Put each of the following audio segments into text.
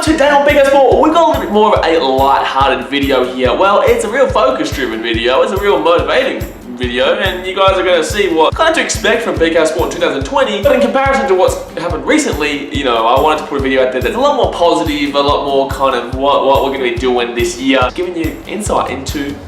Today on BKRsport, we've got a little bit more of a light-hearted video here. Well, it's a real focus-driven video, it's a real motivating video, and you guys are going to see what kind of to expect from BKRsport in 2020. But in comparison to what's happened recently, you know, I wanted to put a video out there that's a lot more positive, a lot more kind of what we're going to be doing this year, giving you insight into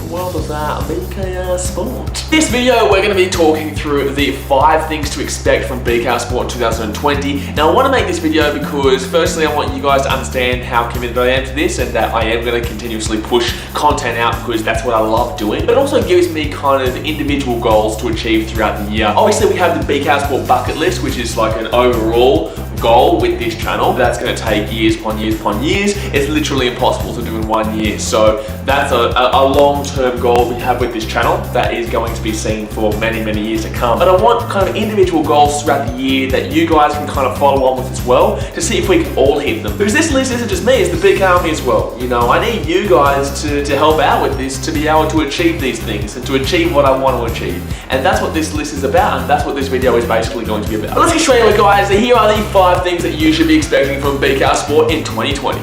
world of BKRsport. This video, we're going to be talking through the 5 things to expect from BKRsport 2020. Now, I want to make this video because, firstly, I want you guys to understand how committed I am to this and that I am going to continuously push content out because that's what I love doing. But it also gives me kind of individual goals to achieve throughout the year. Obviously, we have the BKRsport bucket list, which is like an overall goal with this channel. That's going to take years upon years upon years. It's literally impossible to do in 1 year. So that's a long-term goal we have with this channel that is going to be seen for many, many years to come. But I want kind of individual goals throughout the year that you guys can kind of follow on with as well to see if we can all hit them. Because this list isn't just me, it's the big army as well. You know, I need you guys to help out with this to be able to achieve these things and to achieve what I want to achieve. And that's what this list is about, and that's what this video is basically going to be about. But let's get straight into it, guys. Here are the 5 things that you should be expecting from BKRsport in 2020.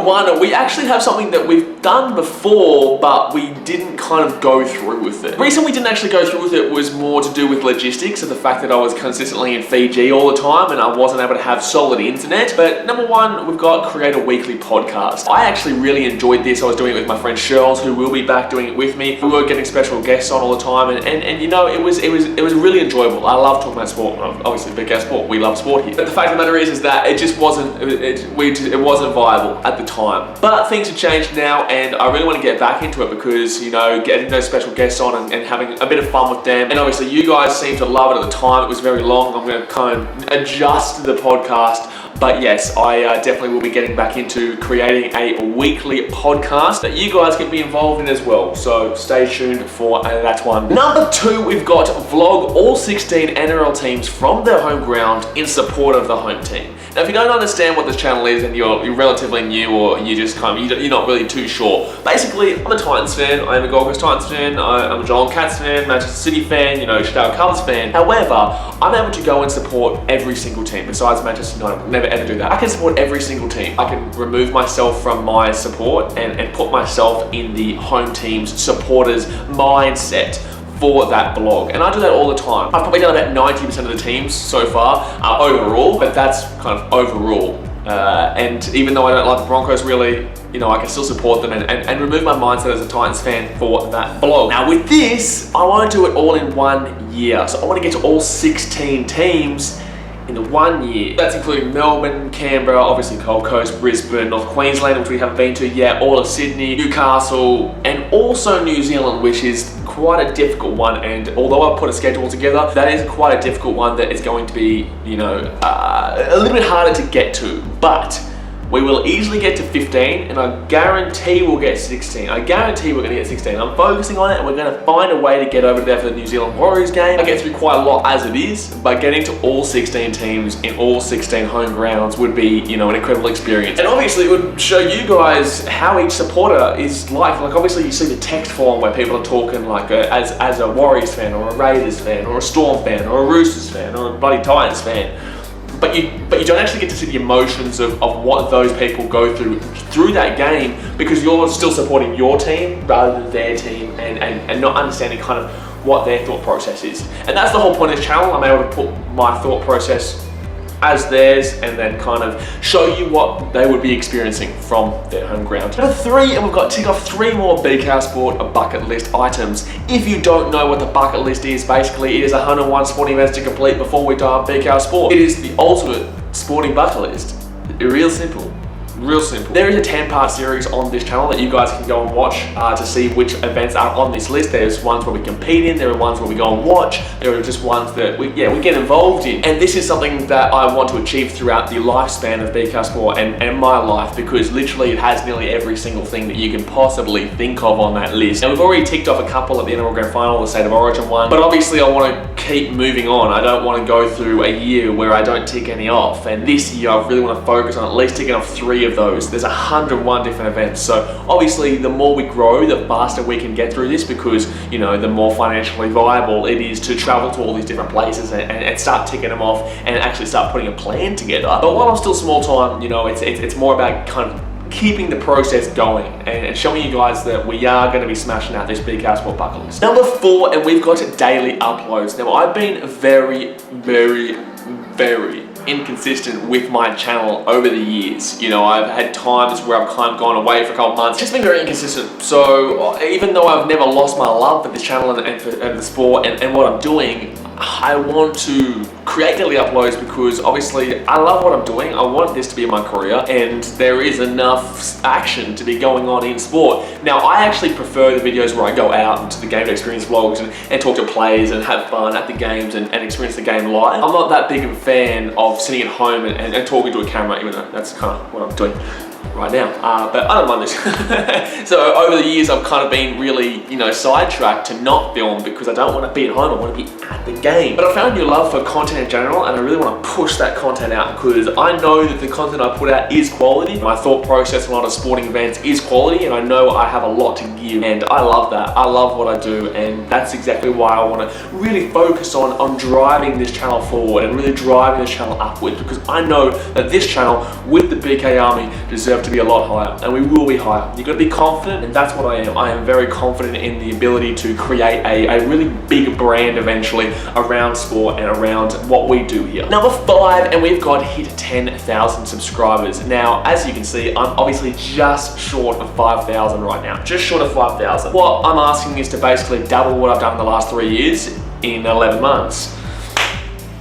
One, we actually have something that we've done before, but we didn't kind of go through with it. The reason we didn't actually go through with it was more to do with logistics and the fact that I was consistently in Fiji all the time and I wasn't able to have solid internet. But number 1, we've got create a weekly podcast. I actually really enjoyed this. I was doing it with my friend Shirls, who will be back doing it with me. We were getting special guests on all the time, and you know, it was really enjoyable. I love talking about sport. Obviously, BKRsport, we love sport here. But the fact of the matter is that it just wasn't it wasn't viable at the time. But things have changed now, and I really want to get back into it because, you know, getting those special guests on and having a bit of fun with them. And obviously you guys seemed to love it at the time. It was very long. I'm going to kind of adjust the podcast. But yes, I definitely will be getting back into creating a weekly podcast that you guys can be involved in as well. So stay tuned for that one. Number 2, we've got vlog all 16 NRL teams from their home ground in support of the home team. Now, if you don't understand what this channel is and you're relatively new or you just you're not really too sure, basically, I'm a Titans fan. I am a Gold Coast Titans fan. I'm a Geelong Cats fan, Manchester City fan, you know, Chicago Colours fan. However, I'm able to go and support every single team besides Manchester United. I'll never ever do that. I can support every single team. I can remove myself from my support and put myself in the home team's supporters' mindset for that blog, and I do that all the time. I've probably done about 90% of the teams so far overall, but that's kind of overall. And even though I don't like the Broncos really, you know, I can still support them and remove my mindset as a Titans fan for that blog. Now with this, I want to do it all in 1 year. So I want to get to all 16 teams in the 1 year. That's including Melbourne, Canberra, obviously Gold Coast, Brisbane, North Queensland, which we haven't been to yet, all of Sydney, Newcastle, and also New Zealand, which is quite a difficult one. And although I put a schedule together, that is quite a difficult one that is going to be, you know, a little bit harder to get to. But we will easily get to 15, and I guarantee we'll get 16. I guarantee we're going to get 16. I'm focusing on it, and we're going to find a way to get over there for the New Zealand Warriors game. I get through quite a lot as it is, but getting to all 16 teams in all 16 home grounds would be, you know, an incredible experience. And obviously it would show you guys how each supporter is like. Like, obviously you see the text form where people are talking like as a Warriors fan or a Raiders fan or a Storm fan or a Roosters fan or a bloody Titans fan. But you don't actually get to see the emotions of what those people go through that game, because you're still supporting your team rather than their team and not understanding kind of what their thought process is. And that's the whole point of this channel. I'm able to put my thought process as theirs and then kind of show you what they would be experiencing from their home ground. Number 3, and we've got to tick off 3 more BKRsport bucket list items. If you don't know what the bucket list is, basically it is 101 sporting events to complete before we die on BKRsport. It is the ultimate sporting bucket list. Real simple. Real simple. There is a 10-part series on this channel that you guys can go and watch to see which events are on this list. There's ones where we compete in, there are ones where we go and watch, there are just ones that we get involved in. And this is something that I want to achieve throughout the lifespan of BKRsport and my life, because literally it has nearly every single thing that you can possibly think of on that list. And we've already ticked off a couple at the NRL Grand Final, the State of Origin one, but obviously I want to keep moving on. I don't want to go through a year where I don't tick any off. And this year I really want to focus on at least ticking off 3 of of those. There's 101 different events. So obviously the more we grow, the faster we can get through this, because, you know, the more financially viable it is to travel to all these different places and start ticking them off and actually start putting a plan together. But while I'm still small time, you know, it's more about kind of keeping the process going and showing you guys that we are going to be smashing out this BKRsport bucket list. Number 4, and we've got daily uploads. Now, I've been very inconsistent with my channel over the years. You know, I've had times where I've kind of gone away for a couple months, just been very inconsistent. So even though I've never lost my love for this channel and for the sport and what I'm doing, I want to create daily uploads because obviously I love what I'm doing. I want this to be my career, and there is enough action to be going on in sport. Now, I actually prefer the videos where I go out into the game experience vlogs and talk to players and have fun at the games and experience the game live. I'm not that big of a fan of sitting at home and talking to a camera, even though that's kind of what I'm doing right now, but I don't mind this. So over the years, I've kind of been really, you know, sidetracked to not film because I don't want to be at home. I want to be at the game. But I found your love for content in general, and I really want to push that content out because I know that the content I put out is quality. My thought process on a lot of sporting events is quality, and I know I have a lot to give, and I love that. I love what I do, and that's exactly why I want to really focus on driving this channel forward and really driving this channel upwards, because I know that this channel with the BK Army deserves to be a lot higher, and we will be higher. You've got to be confident, and that's what I am. I am very confident in the ability to create a really big brand eventually around sport and around what we do here. Number 5, and we've got hit 10,000 subscribers. Now, as you can see, I'm obviously just short of 5,000 right now. Just short of 5,000. What I'm asking is to basically double what I've done in the last 3 years in 11 months.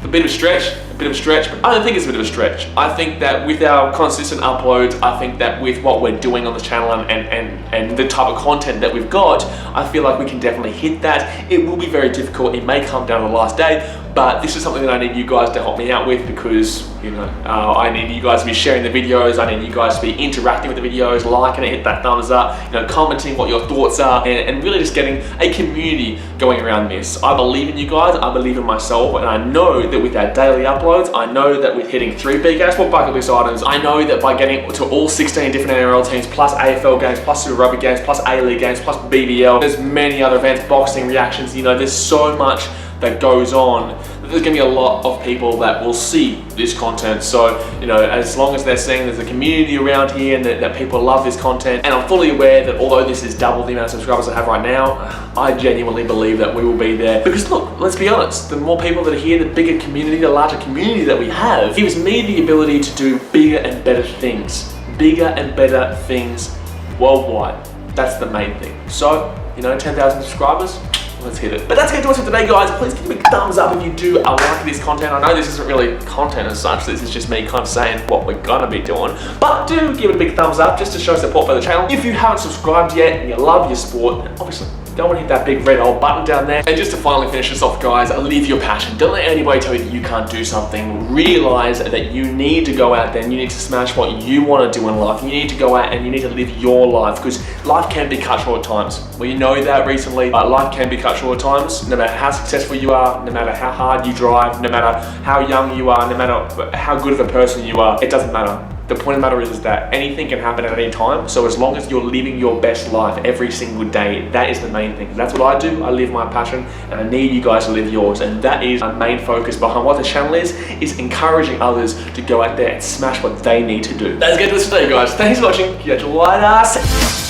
A bit of a stretch, but I don't think it's a bit of a stretch. I think that with our consistent uploads, I think that with what we're doing on the channel and the type of content that we've got, I feel like we can definitely hit that. It will be very difficult. It may come down to the last day, but this is something that I need you guys to help me out with because, you know, I need you guys to be sharing the videos. I need you guys to be interacting with the videos, liking it, hit that thumbs up, you know, commenting what your thoughts are, and really just getting a community going around this. I believe in you guys. I believe in myself, and I know that with our daily uploads, I know that with hitting 3 BKRsport bucket list items, I know that by getting to all 16 different NRL teams, plus AFL games, plus Super Rugby games, plus A-League games, plus BBL, there's many other events, boxing, reactions, you know, there's so much that goes on. There's gonna be a lot of people that will see this content. So, you know, as long as they're seeing there's a community around here and that people love this content, and I'm fully aware that although this is double the amount of subscribers I have right now, I genuinely believe that we will be there. Because look, let's be honest, the more people that are here, the bigger community, the larger community that we have, gives me the ability to do bigger and better things. Bigger and better things worldwide. That's the main thing. So, you know, 10,000 subscribers, let's hit it. But that's going to do it for today, guys. Please give me a thumbs up if you do like this content. I know this isn't really content as such. This is just me kind of saying what we're going to be doing. But do give it a big thumbs up just to show support for the channel. If you haven't subscribed yet and you love your sport, obviously don't want to hit that big red old button down there. And just to finally finish this off, guys, live your passion. Don't let anybody tell you that you can't do something. Realize that you need to go out there and you need to smash what you want to do in life. You need to go out and you need to live your life, because life can be cut short at times. Well, you know that recently, but life can be cut short at times. No matter how successful you are, no matter how hard you drive, no matter how young you are, no matter how good of a person you are, it doesn't matter. The point of the matter is that anything can happen at any time. So as long as you're living your best life every single day, that is the main thing. That's what I do. I live my passion, and I need you guys to live yours. And that is our main focus behind what the channel is encouraging others to go out there and smash what they need to do. That's good for today, guys. Thanks for watching. Catch you later.